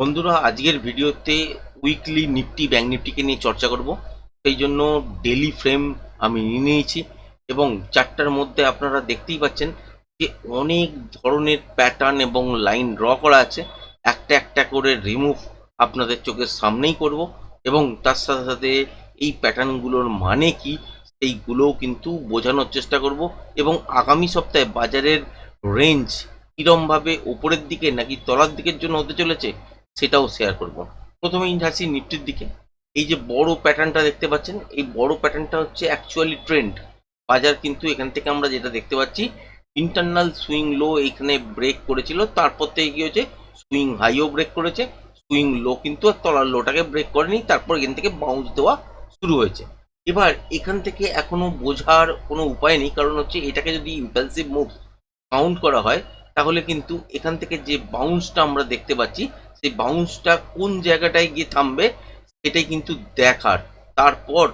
বন্ধুরা, আজকের ভিডিওতে উইকলি নিফটি ব্যাংক নিফটিকে নিয়ে চর্চা করব। সেই জন্য ডেলি ফ্রেম আমি নিয়ে নিয়েছি এবং চারটার মধ্যে আপনারা দেখতেই পাচ্ছেন যে অনেক ধরনের প্যাটার্ন এবং লাইন ড্র করা আছে। একটা একটা করে রিমুভ আপনাদের চোখের সামনেই করব এবং তার সাথে সাথে এই প্যাটার্নগুলোর মানে কি সেইগুলোও কিন্তু বোঝানোর চেষ্টা করব এবং আগামী সপ্তাহে বাজারের রেঞ্জ কিরমভাবে ওপরের দিকে নাকি তলার দিকের জন্য হতে চলেছে সেটাও শেয়ার করব। প্রথমেই আসি নিফটির দিকে। এই যে বড় প্যাটার্নটা দেখতে পাচ্ছেন, এই বড় প্যাটার্নটা হচ্ছে অ্যাকচুয়ালি ট্রেন্ড। বাজার কিন্তু এখান থেকে আমরা যেটা দেখতে পাচ্ছি, ইন্টারনাল সুইং লো এখানে ব্রেক করেছিল, তারপর থেকে কি হয়েছে, সুইং হাইও ব্রেক করেছে, সুইং লো কিন্তু আর তলার লোটাকে ব্রেক করেনি, তারপর এখান থেকে বাউন্স দেওয়া শুরু হয়েছে। এবার এখান থেকে এখনো বোঝার কোনো উপায় নেই, কারণ হচ্ছে এটাকে যদি ইম্পালসিভ মুভ কাউন্ট করা হয় তাহলে কিন্তু এখান থেকে যে বাউন্সটা আমরা দেখতে পাচ্ছি সেই বাউন্সটা কোন জায়গাটায় গিয়ে থামবে সেটাই কিন্তু দেখার। তারপর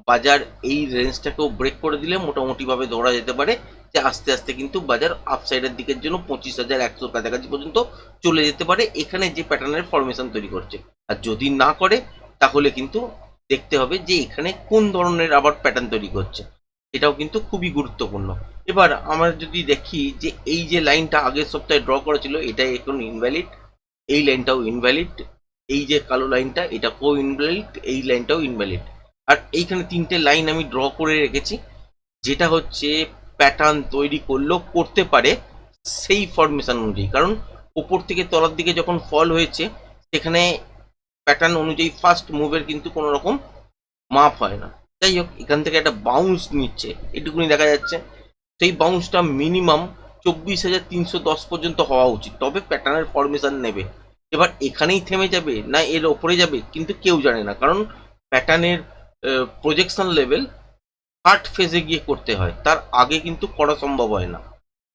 বাজার এই রেঞ্জটাকেও ব্রেক করে দিলে মোটামুটিভাবে ধরা যেতে পারে যে আস্তে আস্তে কিন্তু বাজার আপসাইডের দিকের জন্য 25,100 কাছাকাছি পর্যন্ত চলে যেতে পারে, এখানে যে প্যাটার্নের ফরমেশন তৈরি করছে। আর যদি না করে তাহলে কিন্তু দেখতে হবে যে এখানে কোন ধরনের আবার প্যাটার্ন তৈরি করছে, এটাও কিন্তু খুবই গুরুত্বপূর্ণ। এবার আমরা যদি দেখি যে এই যে লাইনটা আগের সপ্তাহে ড্র করা ছিল এটা এখন ইনভ্যালিড, এই লাইনটাও ইনভ্যালিড, এই যে কালো লাইনটা এটা কো ইনভ্যালিড, এই লাইনটাও ইনভ্যালিড। আর এইখানে তিনটে লাইন আমি ড্র করে রেখেছি, যেটা হচ্ছে প্যাটার্ন তৈরি করলেও করতে পারে সেই ফরমেশন অনুযায়ী, কারণ উপর থেকে তলার দিকে যখন ফল হয়েছে সেখানে প্যাটার্ন অনুযায়ী ফার্স্ট মুভের কিন্তু কোনো রকম মাপ হয় না। যাই হোক, এখান থেকে একটা বাউন্স নিচ্ছে এটুকুনি দেখা যাচ্ছে, সেই বাউন্সটা মিনিমাম 24,310 পর্যন্ত হওয়া উচিত, তবে প্যাটার্নের ফরমেশন নেবে। এবার এখানেই থেমে যাবে না এর ওপরে যাবে কিন্তু কেউ জানে না, কারণ প্যাটার্নের প্রজেকশন লেভেল থার্ড ফেজে গিয়ে করতে হয়, তার আগে কিন্তু করা সম্ভব হয় না।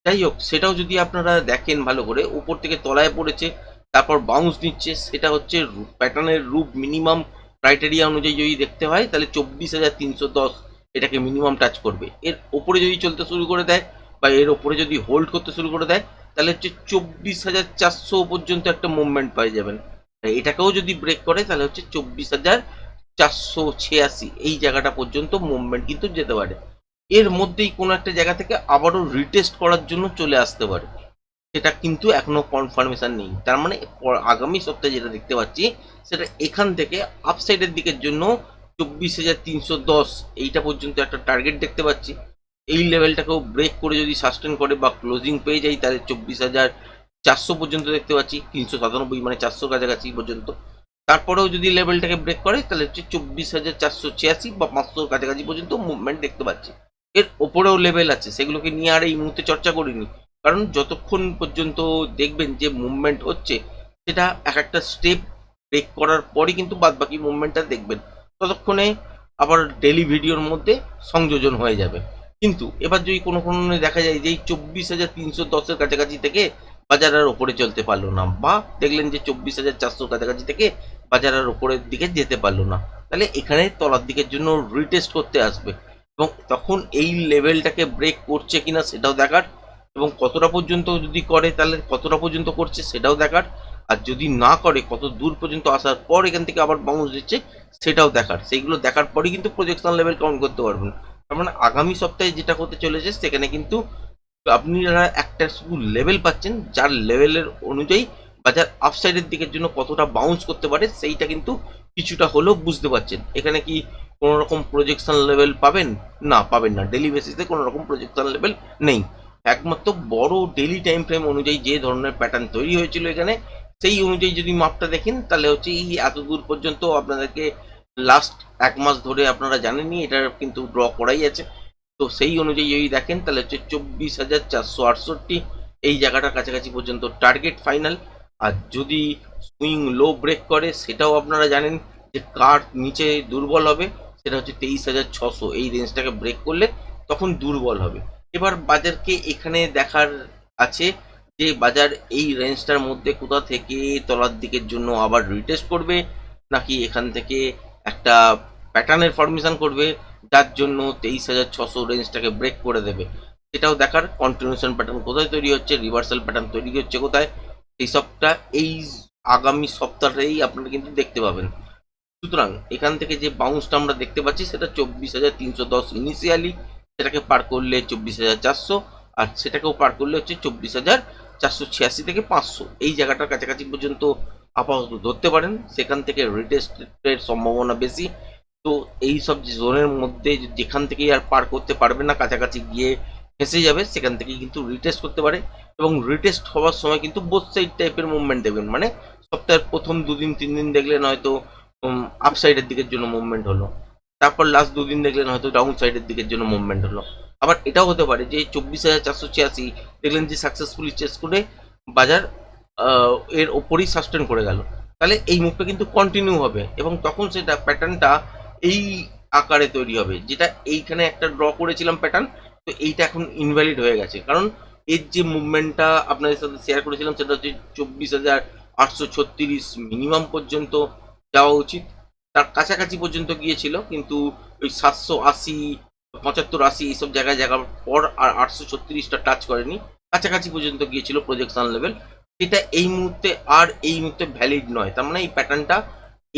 যাই হোক, সেটাও যদি আপনারা দেখেন ভালো করে, উপর থেকে তলায় পড়েছে তারপর বাউন্স নিচ্ছে, সেটা হচ্ছে প্যাটার্নের রূপ মিনিমাম ক্রাইটেরিয়া অনুযায়ী যদি দেখতে হয় তাহলে 24,310 এটাকে মিনিমাম টাচ করবে। এর ওপরে যদি চলতে শুরু করে দেয় বা এর ওপরে যদি হোল্ড করতে শুরু করে দেয় তাহলে হচ্ছে 24,400 পর্যন্ত একটা মুভমেন্ট পাই যাবেন। এটাকেও যদি ব্রেক করে তাহলে হচ্ছে 24,486 এই জায়গাটা পর্যন্ত মুভমেন্ট কিন্তু যেতে পারে। এর মধ্যেই কোনো একটা জায়গা থেকে আবারও রিটেস্ট করার জন্য চলে আসতে পারে, সেটা কিন্তু এখনো কনফার্মেশন নেই। তার মানে আগামী সপ্তাহে যেটা দেখতে পাচ্ছি সেটা এখান থেকে আপসাইডের দিকের জন্য 24,310 এইটা পর্যন্ত একটা টার্গেট দেখতে পাচ্ছি। এই লেভেলটাকেও ব্রেক করে যদি সাস্টেন করে বা ক্লোজিং পেয়ে যাই তাহলে 24,400 পর্যন্ত দেখতে পাচ্ছি, 397 মানে 400 কাছাকাছি পর্যন্ত। তারপরেও যদি লেভেলটাকে ব্রেক করে তাহলে হচ্ছে 24,486 বা 500 কাছাকাছি পর্যন্ত মুভমেন্ট দেখতে পাচ্ছি। এর ওপরেও লেভেল আছে, সেগুলোকে নিয়ে আর এই মুহূর্তে চর্চা করিনি, কারণ যতক্ষণ পর্যন্ত দেখবেন যে মুভমেন্ট হচ্ছে সেটা এক একটা স্টেপ ব্রেক করার পরই কিন্তু বাদ বাকি মুভমেন্টটা দেখবেন, ততক্ষণে আবার ডেলি ভিডিওর মধ্যে সংযোজন হয়ে যাবে। কিন্তু এবার যদি কোনো কোনো দেখা যায় যে এই 24,310 কাছাকাছি থেকে বাজার আর ওপরে চলতে পারলো না, বা দেখলেন যে 24,400 কাছাকাছি থেকে বাজার আর ওপরের দিকে যেতে পারলো না, তাহলে এখানে তলার দিকের জন্য রিটেস্ট করতে আসবে এবং তখন এই লেভেলটাকে ব্রেক করছে কিনা সেটাও দেখার, এবং কতটা পর্যন্ত যদি করে তাহলে কতটা পর্যন্ত করছে সেটাও দেখার, আর যদি না করে কত দূর পর্যন্ত আসার পর এখান থেকে আবার বাউন্স দিচ্ছে সেটাও দেখার। সেইগুলো দেখার পরই কিন্তু প্রজেকশন লেভেল কাউন্ট করতে পারবেন। তার মানে আগামী সপ্তাহে যেটা হতে চলেছে সেখানে কিন্তু আপনারা একটা শুধু লেভেল পাচ্ছেন, যার লেভেলের অনুযায়ী বাজার আপসাইডের দিকের জন্য কতটা বাউন্স করতে পারে সেইটা কিন্তু কিছুটা হলেও বুঝতে পারছেন। এখানে কি কোনো রকম প্রজেকশন লেভেল পাবেন? না, পাবেন না। ডেলি বেসিসে কোনো রকম প্রজেকশন লেভেল নেই, একমাত্র বড় ডেলি টাইম ফ্রেম অনুযায়ী যে ধরনের প্যাটার্ন তৈরি হয়েছিল এখানে সেই অনুযায়ী যদি মাপটা দেখেন তাহলে হচ্ছে এই এত দূর পর্যন্ত আপনাদেরকে লাস্ট এক মাস ধরে আপনারা জানেনই এটা কিন্তু ড্র করাই আছে। তো সেই অনুযায়ী যদি দেখেন তাহলে হচ্ছে 24,468 এই জায়গাটার কাছাকাছি পর্যন্ত টার্গেট ফাইনাল। আর যদি সুইং লো ব্রেক করে সেটাও আপনারা জানেন যে কার নিচে দুর্বল হবে, সেটা হচ্ছে 23,600 এই রেঞ্জটাকে ব্রেক করলে তখন দুর্বল হবে। এবার বাজারকে এখানে দেখার আছে যে বাজার এই রেঞ্জটার মধ্যে কোথা থেকে তলার দিকের জন্য আবার রিটেস্ট করবে, নাকি এখান থেকে একটা প্যাটার্নের ফরমেশন করবে যার জন্য 23,600 রেঞ্জটাকে ব্রেক করে দেবে, সেটাও দেখার। কন্টিনিউশন প্যাটার্ন কোথায় তৈরি হচ্ছে, রিভার্সাল প্যাটার্ন তৈরি হচ্ছে কোথায়, এই সবটা এই আগামী সপ্তাহেই আপনারা কিন্তু দেখতে পাবেন। সুতরাং এখান থেকে যে বাউন্সটা আমরা দেখতে পাচ্ছি সেটা 24,310 ইনিশিয়ালি, সেটাকে পার করলে 24,400, আর সেটাকেও পার করলে হচ্ছে 24,486 থেকে 500, এই জায়গাটার কাছাকাছি পর্যন্ত আপাতত ধরতে পারেন। সেখান থেকে রিটেস্টের সম্ভাবনা বেশি। তো এই সব জোনের মধ্যে যেখান থেকেই আর পার করতে পারবে না, কাছাকাছি গিয়ে ফেঁসে যাবে, সেখান থেকেই কিন্তু রিটেস্ট করতে পারে। এবং রিটেস্ট হওয়ার সময় কিন্তু বোথ সাইড টাইপের মুভমেন্ট দেবেন, মানে সপ্তাহের প্রথম 2 দিন 3 দিন দেখলেন হয়তো আপ সাইডের দিকের জন্য মুভমেন্ট হলো, তারপর লাস্ট 2 দিন দেখলেন হয়তো ডাউন সাইডের দিকের জন্য মুভমেন্ট হলো। আবার এটাও হতে পারে যে 24,486 দেখলেন যে সাকসেসফুলি চেস করে বাজার এর ওপরই সাস্টেন করে গেল, তাহলে এই মুভটা কিন্তু কন্টিনিউ হবে এবং তখন সেটা প্যাটার্নটা এই আকারে তৈরি হবে, যেটা এইখানে একটা ড্র করেছিলাম প্যাটার্ন, তো এইটা এখন ইনভ্যালিড হয়ে গেছে। কারণ এর যে মুভমেন্টটা আপনাদের সাথে শেয়ার করেছিলাম সেটা হচ্ছে 24,836 মিনিমাম পর্যন্ত যাওয়া উচিত, তার কাছাকাছি পর্যন্ত গিয়েছিল, কিন্তু ওই 780, 75, 80 এইসব জায়গায় যাওয়ার পর আর 836টা টাচ করেনি, কাছাকাছি পর্যন্ত গিয়েছিল প্রজেকশন লেভেল, সেটা এই মুহূর্তে ভ্যালিড নয়। তার মানে এই প্যাটার্নটা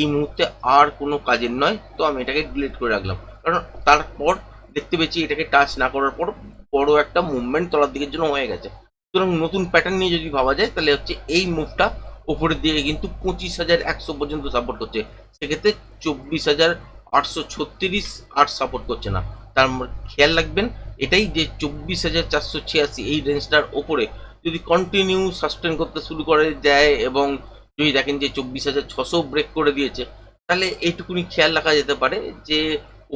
এই মুহূর্তে আর কোনো কাজের নয়, তো আমি এটাকে ডিলিট করে রাখলাম। কারণ তারপর দেখতে পেয়েছি এটাকে টাচ না করার পর বড় একটা মুভমেন্ট তলার দিকের জন্য হয়ে গেছে। সুতরাং নতুন প্যাটার্ন নিয়ে যদি ভাবা যায় তাহলে হচ্ছে এই মুভটা ওপরের দিকে কিন্তু 25,100 পর্যন্ত সাপোর্ট করছে, সেক্ষেত্রে 24,836 আর সাপোর্ট করছে না। তার খেয়াল রাখবেন এটাই যে 24,486 এই রেঞ্জটার ওপরে যদি কন্টিনিউ সাস্টেন করতে শুরু করে যায় এবং যদি দেখেন যে 24,600 ব্রেক করে দিয়েছে, তাহলে এইটুকুনি খেয়াল রাখা যেতে পারে যে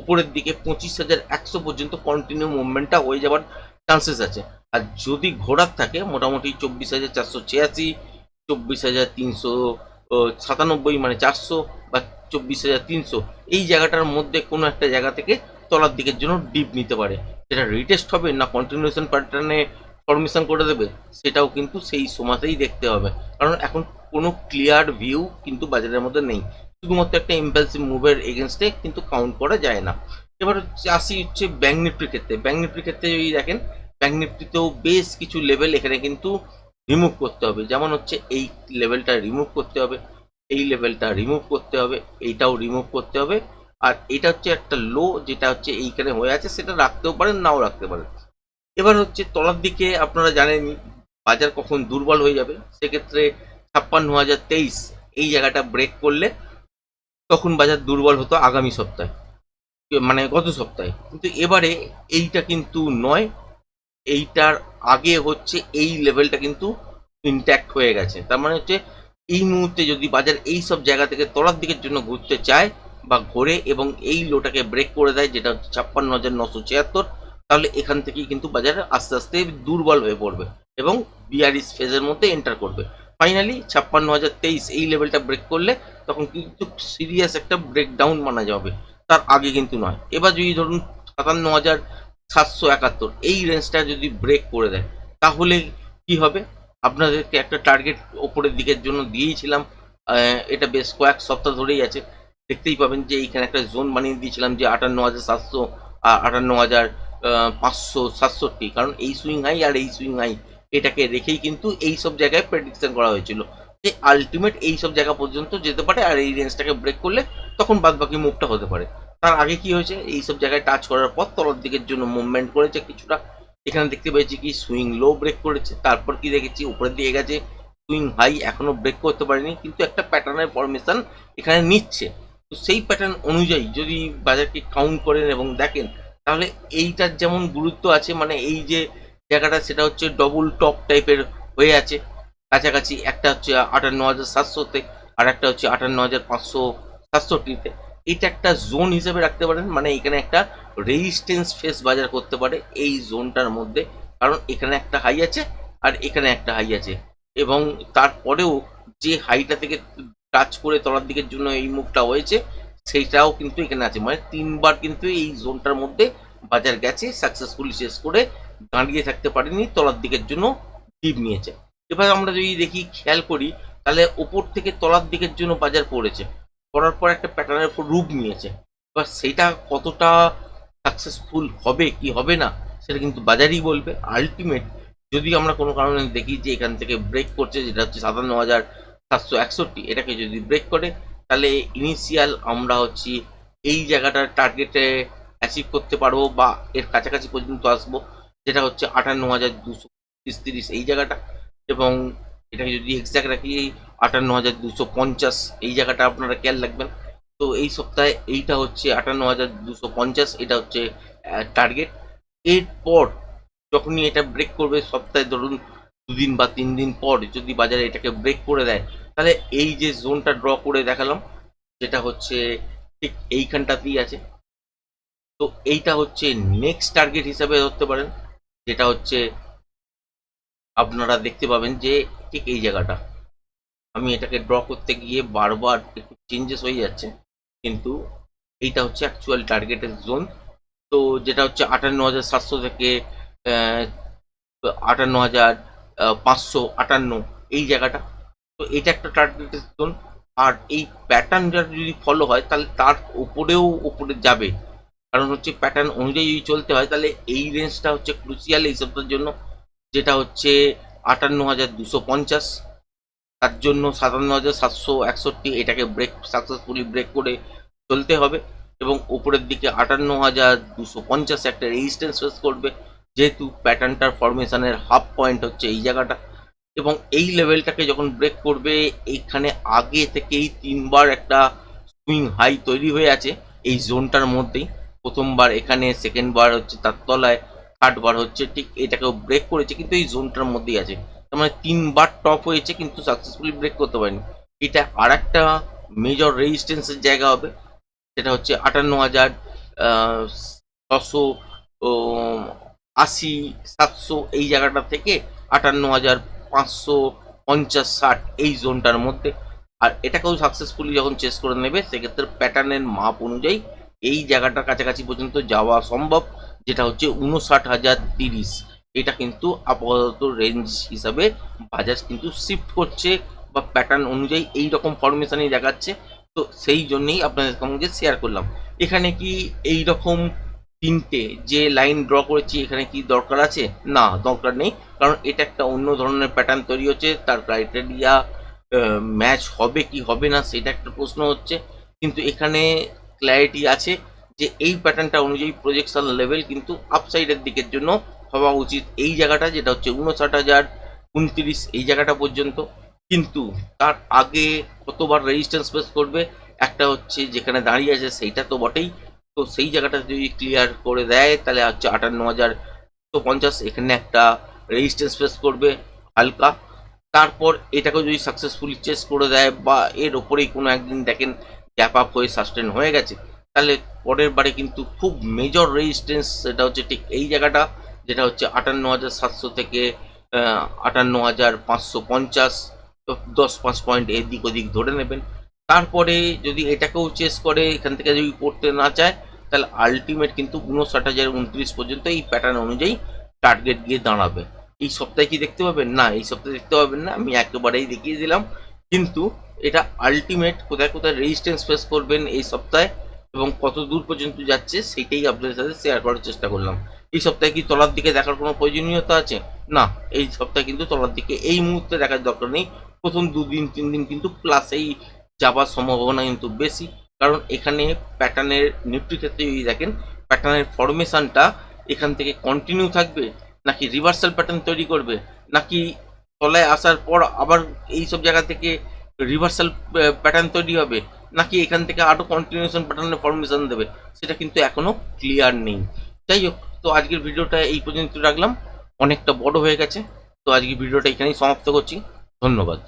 উপরের দিকে 25,100 পর্যন্ত কন্টিনিউ মুভমেন্টটা হয়ে যাওয়ার চান্সেস আছে। আর যদি ঘোরার থাকে মোটামুটি 24,486, 24,397 মানে 400 বা 24,300 এই জায়গাটার মধ্যে কোনো একটা জায়গা থেকে তলার দিকের জন্য ডিপ নিতে পারে। সেটা রিটেস্ট হবে না কন্টিনিউশন প্যাটার্নে ফরমেশন করে দেবে, সেটাও কিন্তু সেই সময়তেই দেখতে হবে। কারণ এখন কোনো ক্লিয়ার ভিউ কিন্তু বাজারের মধ্যে নেই, শুধুমাত্র একটা ইম্পালসিভ মুভের এগেনস্টে কিন্তু কাউন্ট করা যায় না। এবার আসি হচ্ছে ব্যাঙ্ক নিফটির ক্ষেত্রে। ব্যাঙ্ক নিফটির ক্ষেত্রে যদি দেখেন, ব্যাঙ্ক নিফটিতেও বেশ কিছু লেভেল এখানে কিন্তু রিমুভ করতে হবে। যেমন হচ্ছে এই লেভেলটা রিমুভ করতে হবে, এই লেভেলটা রিমুভ করতে হবে, এইটাও রিমুভ করতে হবে, আর এটা হচ্ছে একটা লো যেটা হচ্ছে এইখানে হয়ে আছে, সেটা রাখতেও পারেন নাও রাখতে পারেন। এবার হচ্ছে তলার দিকে আপনারা জানেনই বাজার কখন দুর্বল হয়ে যাবে, সেক্ষেত্রে 56,023 এই জায়গাটা ব্রেক করলে তখন বাজার দুর্বল হতো আগামী সপ্তাহে, মানে গত সপ্তাহে। কিন্তু এবারে এইটা কিন্তু নয়, এইটার আগে হচ্ছে এই লেভেলটা কিন্তু ইনট্যাক্ট হয়ে গেছে। তার মানে হচ্ছে এই মুহূর্তে যদি বাজার এই সব জায়গা থেকে তলার দিকের জন্য ঘুরতে চায় বা ঘোরে এবং এই লোটাকে ব্রেক করে দেয় যেটা হচ্ছে 56,976, তাহলে এখান থেকেই কিন্তু বাজার আস্তে আস্তে দুর্বল হয়ে পড়বে এবং বিয়ারিশ ফেজের মধ্যে এন্টার করবে। ফাইনালি 56,023 এই লেভেলটা ব্রেক করলে তখন কিন্তু সিরিয়াস একটা ব্রেকডাউন মানা যাবে, তার আগে কিন্তু নয়। এবার যদি ধরুন 57,771 এই রেঞ্জটা যদি ব্রেক করে দেয় তাহলে কি হবে? আপনাদেরকে একটা টার্গেট ওপরের দিকের জন্য দিয়েছিলাম, এটা বেশ কয়েক সপ্তাহ ধরেই আছে। দেখতেই পাবেন যে এইখানে একটা জোন বানিয়ে দিয়েছিলাম যে 58,700 আর 58,567, কারণ এই সুইং হাই আর এই সুইং হাই এটাকে রেখেই কিন্তু এই সব জায়গায় প্রেডিকশন করা হয়েছিল যে আলটিমেট এই সব জায়গা পর্যন্ত যেতে পারে আর এই রেঞ্জটাকে ব্রেক করলে তখন বাদ বাকি মুভটা হতে পারে। তার আগে কি হয়েছে, এই সব জায়গায় টাচ করার পর তলার দিকের জন্য মুভমেন্ট করেছে কিছুটা, এখানে দেখতে পেয়েছি কি সুইং লো ব্রেক করেছে, তারপর কি দেখেছি উপরের দিকে গেছে, সুইং হাই এখনো ব্রেক করতে পারেনি, কিন্তু একটা প্যাটার্নের ফরমেশন এখানে নিচ্ছে। তো সেই প্যাটার্ন অনুযায়ী যদি বাজারকে কাউন্ট করেন এবং দেখেন, তাহলে এইটার যেমন গুরুত্ব আছে, মানে এই যে জায়গাটা সেটা হচ্ছে ডবল টপ টাইপের হয়ে আছে কাছাকাছি, একটা হচ্ছে 58,700-তে আর একটা হচ্ছে 58,567-তে। এটা একটা জোন হিসেবে রাখতে পারেন, মানে এখানে একটা রেজিস্ট্যান্স ফেস বাজার করতে পারে এই জোনটার মধ্যে, কারণ এখানে একটা হাই আছে আর এখানে একটা হাই আছে এবং তারপরেও যে হাইটা থেকে টাচ করে তলার দিকের জন্য এই মুভটা হয়েছে সেইটাও কিন্তু এখানে আছে, মানে 3বার কিন্তু এই জোনটার মধ্যে বাজার গেছে, সাকসেসফুলি শেষ করে দাঁড়িয়ে থাকতে পারেনি, তলার দিকের জন্য ডিপ নিয়েছে। এবার আমরা যদি দেখি খেয়াল করি তাহলে ওপর থেকে তলার দিকের জন্য বাজার পড়েছে, করার পর একটা প্যাটার্নের উপর রূপ নিয়েছে। এবার সেটা কতটা সাকসেসফুল হবে কি হবে না সেটা কিন্তু বাজারই বলবে। আলটিমেট যদি আমরা কোনো কারণে দেখি যে এখান থেকে ব্রেক করছে, যেটা হচ্ছে 761 এটাকে যদি ব্রেক করে, তাহলে ইনিশিয়াল আমরা হচ্ছে এই জায়গাটার টার্গেটে অ্যাচিভ করতে পারবো বা এর কাছাকাছি পর্যন্ত আসবো, যেটা হচ্ছে 58,230 এই জায়গাটা। এবং এটাকে যদি এক্সাক্ট রাখি 58,250 এই জায়গাটা আপনারা খেয়াল রাখবেন। তো এই সপ্তাহে এইটা হচ্ছে 58,250, এটা হচ্ছে টার্গেট। এরপর যখনই এটা ব্রেক করবে, সপ্তাহে ধরুন 2 দিন বা 3 দিন পর যদি বাজারে এটাকে ব্রেক করে দেয়, তাহলে এই যে জোনটা ড্র করে দেখালাম, যেটা হচ্ছে ঠিক এইখানটাতেই আছে। তো এইটা হচ্ছে নেক্সট টার্গেট হিসাবে ধরতে পারেন, যেটা হচ্ছে আপনারা দেখতে পাবেন যে ঠিক এই জায়গাটা। আমি এটাকে ড্র করতে গিয়ে বারবার একটু চেঞ্জেস হয়ে যাচ্ছে, কিন্তু এইটা হচ্ছে অ্যাকচুয়াল টার্গেটের জোন। তো যেটা হচ্ছে 58,700 থেকে 58,558 এই জায়গাটা। তো এটা একটা টার্গেটের জোন। আর এই প্যাটার্নটা যদি ফলো হয়, তাহলে তার উপরেও উপরে যাবে। কারণ হচ্ছে প্যাটার্ন অনুযায়ী যদি চলতে হয়, তাহলে এই রেঞ্জটা হচ্ছে ক্রুশিয়াল এই সপ্তাহের জন্য, যেটা হচ্ছে 58,250। তার জন্য 57,761 এটাকে ব্রেক সাকসেসফুলি ব্রেক করে চলতে হবে। এবং উপরের দিকে 58,250 একটা রেজিস্ট্যান্স ফেস করবে, যেহেতু প্যাটার্নটার ফরমেশনের হাফ পয়েন্ট হচ্ছে এই জায়গাটা। এবং এই লেভেলটাকে যখন ব্রেক করবে, এইখানে আগে থেকেই 3বার একটা সুইং হাই তৈরি হয়ে আছে এই জোনটার মধ্যেই। প্রথমবার এখানে, সেকেন্ড বার হচ্ছে তার তলায়, থার্ড বার হচ্ছে ঠিক এটাকেও ব্রেক করেছে, কিন্তু এই জোনটার মধ্যেই আছে। তার মানে 3বার টপ হয়েছে কিন্তু সাকসেসফুলি ব্রেক করতে পারেনি। এটা আর একটা মেজর রেজিস্ট্যান্সের জায়গা হবে, সেটা হচ্ছে 58,680 700 এই জায়গাটা থেকে 58,550-60 এই জোনটার মধ্যে। আর এটাকেও সাকসেসফুলি যখন চেস করে নেবে, সেক্ষেত্রে প্যাটার্নের মাপ অনুযায়ী এই জায়গাটার কাছাকাছি পর্যন্ত যাওয়া সম্ভব, যেটা হচ্ছে 59,030। এটা কিন্তু আপাতত রেঞ্জ হিসাবে বাজার কিন্তু শিফট করছে, বা প্যাটার্ন অনুযায়ী এই রকম ফরমেশনই দেখাচ্ছে। তো সেই জন্যেই আপনাদের সঙ্গে শেয়ার করলাম। এখানে কি এই রকম তিনটে যে লাইন ড্র করেছি, এখানে কি দরকার আছে? না, দরকার নেই। কারণ এটা একটা অন্য ধরনের প্যাটার্ন তৈরি হচ্ছে, তার ক্রাইটেরিয়া ম্যাচ হবে কি হবে না সেটা একটা প্রশ্ন হচ্ছে। কিন্তু এখানে ক্ল্যারিটি আছে যে এই প্যাটার্নটা অনুযায়ী প্রজেকশন লেভেল কিন্তু আপসাইডের দিকের জন্য হওয়া উচিত এই জায়গাটা, যেটা হচ্ছে 59,029 এই জায়গাটা পর্যন্ত। কিন্তু তার আগে কতবার রেজিস্ট্যান্স ফেস করবে, একটা হচ্ছে যেখানে দাঁড়িয়ে আছে সেইটা তো বটেই। তো সেই জায়গাটা যদি ক্লিয়ার করে দেয়, তাহলে হচ্ছে 58,250 এখানে একটা রেজিস্ট্যান্স ফেস করবে হালকা। তারপর এটাকে যদি সাকসেসফুলি চেস করে দেয়, বা এর ওপরেই কোনো একদিন দেখেন গ্যাপ আপ হয়ে সাস্টেন হয়ে গেছে, তাহলে পরের বারে কিন্তু খুব মেজর রেজিস্ট্যান্স, সেটা হচ্ছে ঠিক এই জায়গাটা, যেটা হচ্ছে 58,700 থেকে 58,550। তো 10-5 পয়েন্ট এদিক ওদিক ধরে নেবেন। তারপরে যদি এটাকেও চেস করে, এখান থেকে যদি করতে না চায়, তাহলে আলটিমেট কিন্তু 59,029 পর্যন্ত এই প্যাটার্ন অনুযায়ী টার্গেট গিয়ে দাঁড়াবে। এই সপ্তাহে কি দেখতে পাবেন? না, এই সপ্তাহে দেখতে পাবেন না, আমি একেবারেই দেখিয়ে দিলাম। কিন্তু এটা আলটিমেট কোথায় কোথায় রেজিস্ট্যান্স ফেস করবেন এই সপ্তাহে, এবং কত দূর পর্যন্ত যাচ্ছে, সেইটাই আপনাদের সাথে শেয়ার করার চেষ্টা করলাম। এই সপ্তাহে কি তলার দিকে দেখার কোনো প্রয়োজনীয়তা আছে? না, এই সপ্তাহে কিন্তু তলার দিকে এই মুহূর্তে দেখার দরকার নেই। প্রথম 2 দিন 3 দিন কিন্তু প্লাসেই যাবার সম্ভাবনা কিন্তু বেশি। কারণ এখানে প্যাটার্নের নিফটির ক্ষেত্রে যদি দেখেন, প্যাটার্নের ফরমেশনটা এখান থেকে কন্টিনিউ থাকবে, নাকি রিভার্সাল প্যাটার্ন তৈরি করবে, নাকি তলায় আসার পর আবার এই সব জায়গা থেকে রিভার্সাল প্যাটার্ন তৈরি হবে, নাকি এখান থেকে আরও কন্টিনিউশন প্যাটার্নের ফরমেশন দেবে, সেটা কিন্তু এখনো ক্লিয়ার নেই। যাই হোক, তো আজকের ভিডিওটা এই পর্যন্ত রাখলাম, অনেকটা বড় হয়ে গেছে। তো আজকের ভিডিওটা এখানেই সমাপ্ত করছি। ধন্যবাদ।